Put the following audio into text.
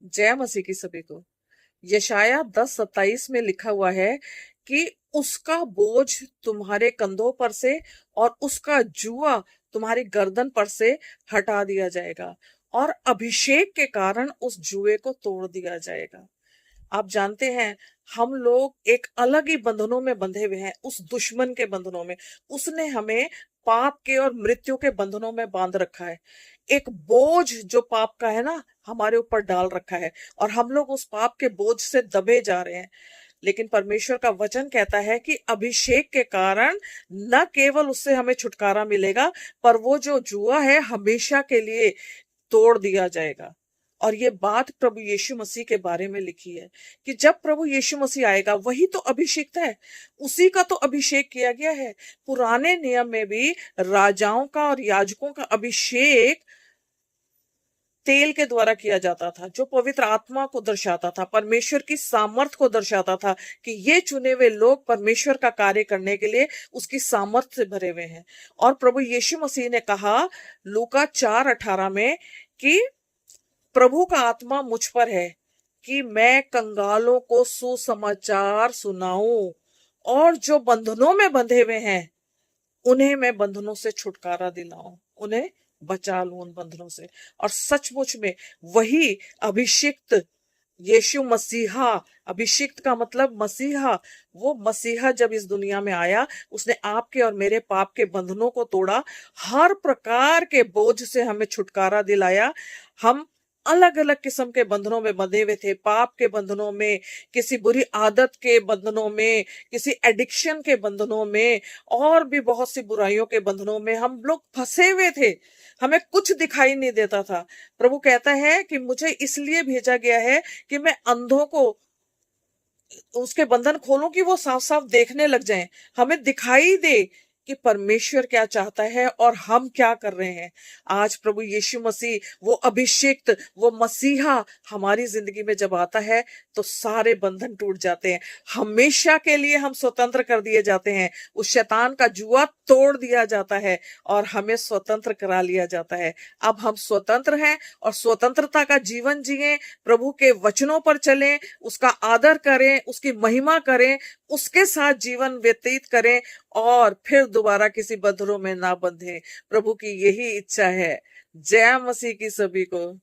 जय मसीह की सभी को। यशाया 10:27 में लिखा हुआ है कि उसका बोझ तुम्हारे कंधों पर से और उसका जुआ तुम्हारी गर्दन पर से हटा दिया जाएगा और अभिषेक के कारण उस जुए को तोड़ दिया जाएगा। आप जानते हैं, हम लोग एक अलग ही बंधनों में बंधे हुए हैं, उस दुश्मन के बंधनों में। उसने हमें पाप के और मृत्यु के बंधनों में बांध रखा है। एक बोझ जो पाप का है ना, हमारे ऊपर डाल रखा है और हम लोग उस पाप के बोझ से दबे जा रहे हैं। लेकिन परमेश्वर का वचन कहता है कि अभिषेक के कारण न केवल उससे हमें छुटकारा मिलेगा, पर वो जो जुआ है हमेशा के लिए तोड़ दिया जाएगा। और ये बात प्रभु यीशु मसीह के बारे में लिखी है कि जब प्रभु यीशु मसीह आएगा वही तो अभिषेक है, उसी का तो अभिषेक किया गया है। पुराने नियम में भी राजाओं का और याजकों का अभिषेक तेल के द्वारा किया जाता था, जो पवित्र आत्मा को दर्शाता था, परमेश्वर की सामर्थ को दर्शाता था कि ये चुने हुए लोग परमेश्वर का कार्य करने के लिए उसकी सामर्थ से भरे हुए हैं। और प्रभु यीशु मसीह ने कहा लूका 4:18 में कि प्रभु का आत्मा मुझ पर है कि मैं कंगालों को सुसमाचार सुनाऊं और जो बंधनों में बंधे हुए हैं उन्हें मैं बंधनों से छुटकारा दिलाऊं, उन्हें बचा लूं उन बंधनों से। और सचमुच में वही अभिषिक्त यीशु मसीहा, अभिषिक्त का मतलब मसीहा, वो मसीहा जब इस दुनिया में आया उसने आपके और मेरे पाप के बंधनों को तोड़ा, हर प्रकार के बोझ से हमें छुटकारा दिलाया। हम अलग अलग किस्म के बंधनों में बंधे हुए थे, पाप के बंधनों में, किसी बुरी आदत के बंधनों में, किसी एडिक्शन के बंधनों में और भी बहुत सी बुराइयों के बंधनों में हम लोग फंसे हुए थे। हमें कुछ दिखाई नहीं देता था। प्रभु कहता है कि मुझे इसलिए भेजा गया है कि मैं अंधों को उसके बंधन खोलूं कि वो साफ साफ देखने लग जाएं, हमें दिखाई दे कि परमेश्वर क्या चाहता है और हम क्या कर रहे हैं। आज प्रभु यीशु मसीह, वो अभिषिक्त, वो मसीहा हमारी जिंदगी में जब आता है तो सारे बंधन टूट जाते हैं, हमेशा के लिए हम स्वतंत्र कर दिए जाते हैं, उस शैतान का जुआ तोड़ दिया जाता है और हमें स्वतंत्र करा लिया जाता है। अब हम स्वतंत्र हैं और स्वतंत्रता का जीवन जिएं, प्रभु के वचनों पर चलें, उसका आदर करें, उसकी महिमा करें, उसके साथ जीवन व्यतीत करें और फिर दोबारा किसी बंधनों में ना बंधे। प्रभु की यही इच्छा है। जय मसीह की सभी को।